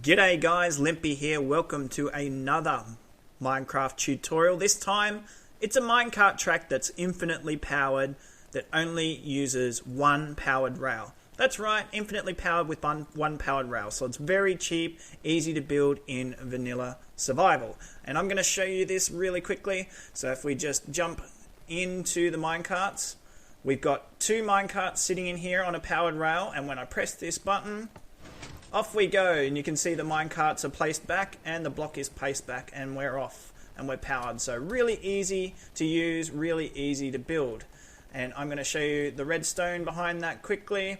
G'day guys, Lympy here. Welcome to another Minecraft tutorial. This time it's a minecart track that's infinitely powered that only uses one powered rail. That's right, infinitely powered with one powered rail. So it's very cheap, easy to build in vanilla survival. And I'm going to show you this really quickly. So if we just jump into the minecarts, we've got two minecarts sitting in here on a powered rail, and when I press this button, off we go, and you can see the minecarts are placed back and the block is placed back and we're off and we're powered. So really easy to use, really easy to build. And I'm going to show you the redstone behind that quickly.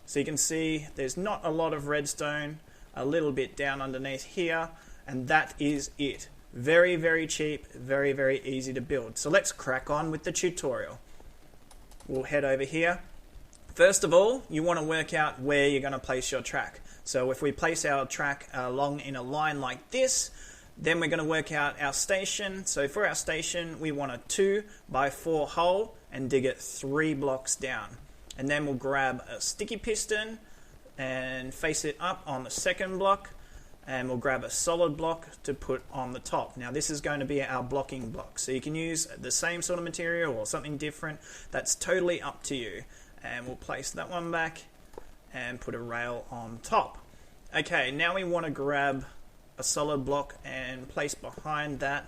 So you can see there's not a lot of redstone, a little bit down underneath here, and that is it. Very, very cheap, very, very easy to build. So let's crack on with the tutorial. We'll head over here. First of all, you want to work out where you're going to place your track. So if we place our track along in a line like this, then we're going to work out our station. So for our station, we want a 2x4 hole and dig it 3 blocks down. And then we'll grab a sticky piston and face it up on the second block, and we'll grab a solid block to put on the top. Now this is going to be our blocking block. So you can use the same sort of material or something different. That's totally up to you. And we'll place that one back and put a rail on top. Okay, now we want to grab a solid block and place behind that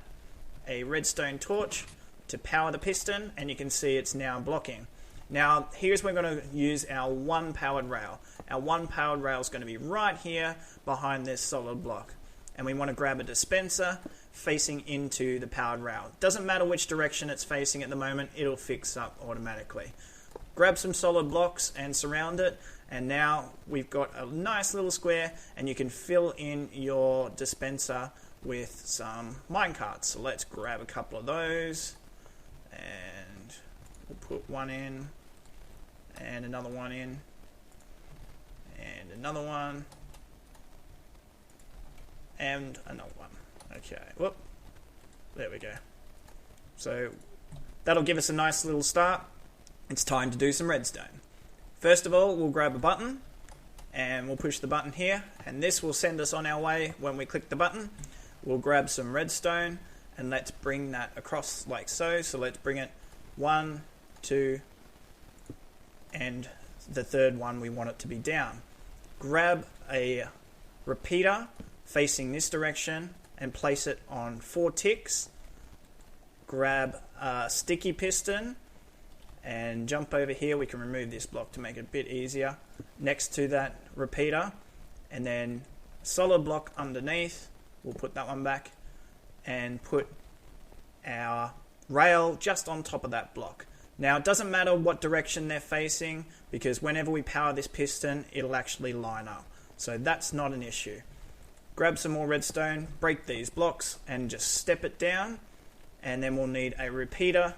a redstone torch to power the piston, and you can see it's now blocking. Now here's where we're going to use our one powered rail. Our one powered rail is going to be right here behind this solid block, and we want to grab a dispenser facing into the powered rail. Doesn't matter which direction it's facing at the moment, it'll fix up automatically. Grab some solid blocks and surround it, and now we've got a nice little square, and you can fill in your dispenser with some minecarts. So let's grab a couple of those, and we'll put one in, and another one in, and another one, and another one. Okay, whoop, there we go. So that'll give us a nice little start. It's time to do some redstone. First of all, we'll grab a button and we'll push the button here, and this will send us on our way when we click the button. We'll grab some redstone and let's bring that across like so. So let's bring it 1, 2, and the third one we want it to be down. Grab a repeater facing this direction and place it on 4 ticks. Grab a sticky piston and jump over here. We can remove this block to make it a bit easier next to that repeater, and then solid block underneath. We'll put that one back and put our rail just on top of that block. Now it doesn't matter what direction they're facing, because whenever we power this piston it'll actually line up, so that's not an issue. Grab some more redstone, break these blocks and just step it down, and then we'll need a repeater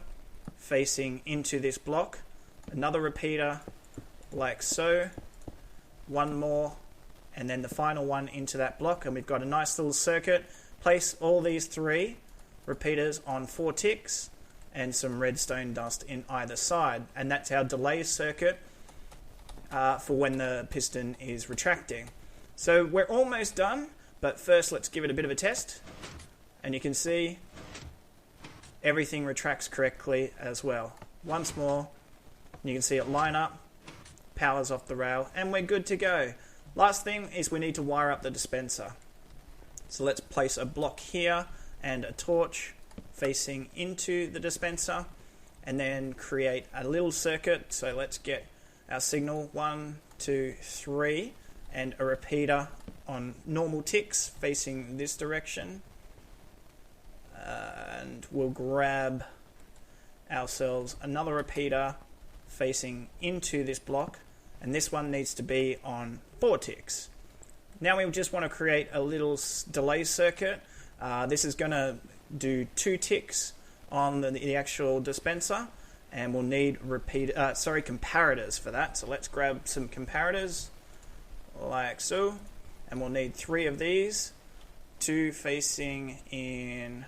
facing into this block, another repeater like so, one more, and then the final one into that block, and we've got a nice little circuit. Place all these 3 repeaters on 4 ticks and some redstone dust in either side, and that's our delay circuit for when the piston is retracting. So we're almost done, but first let's give it a bit of a test, and you can see everything retracts correctly as well. Once more, you can see it line up, powers off the rail, and we're good to go. Last thing is we need to wire up the dispenser. So let's place a block here and a torch facing into the dispenser, and then create a little circuit. So let's get our signal 1, 2, 3, and a repeater on normal ticks facing this direction. And we'll grab ourselves another repeater facing into this block, and this one needs to be on 4 ticks. Now we just want to create a little delay circuit. This is going to do 2 ticks on the actual dispenser, and we'll need comparators for that. So let's grab some comparators like so, and we'll need 3 of these, 2 facing in,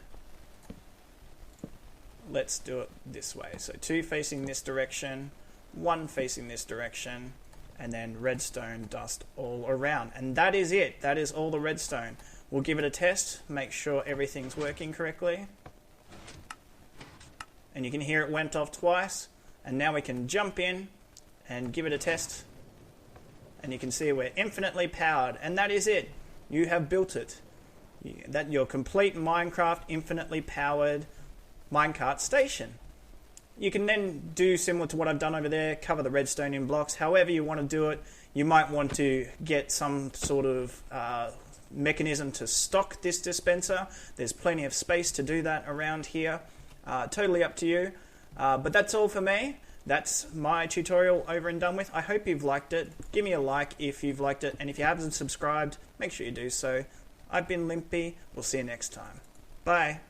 let's do it this way. So 2 facing this direction, 1 facing this direction, and then redstone dust all around. And that is it. That is all the redstone. We'll give it a test, make sure everything's working correctly. And you can hear it went off twice. And now we can jump in and give it a test. And you can see we're infinitely powered. And that is it. You have built it. That your complete Minecraft infinitely powered minecart station. You can then do similar to what I've done over there, cover the redstone in blocks, however you want to do it. You might want to get some sort of mechanism to stock this dispenser. There's plenty of space to do that around here. Totally up to you. But that's all for me. That's my tutorial over and done with. I hope you've liked it. Give me a like if you've liked it. And if you haven't subscribed, make sure you do so. I've been Lympy. We'll see you next time. Bye.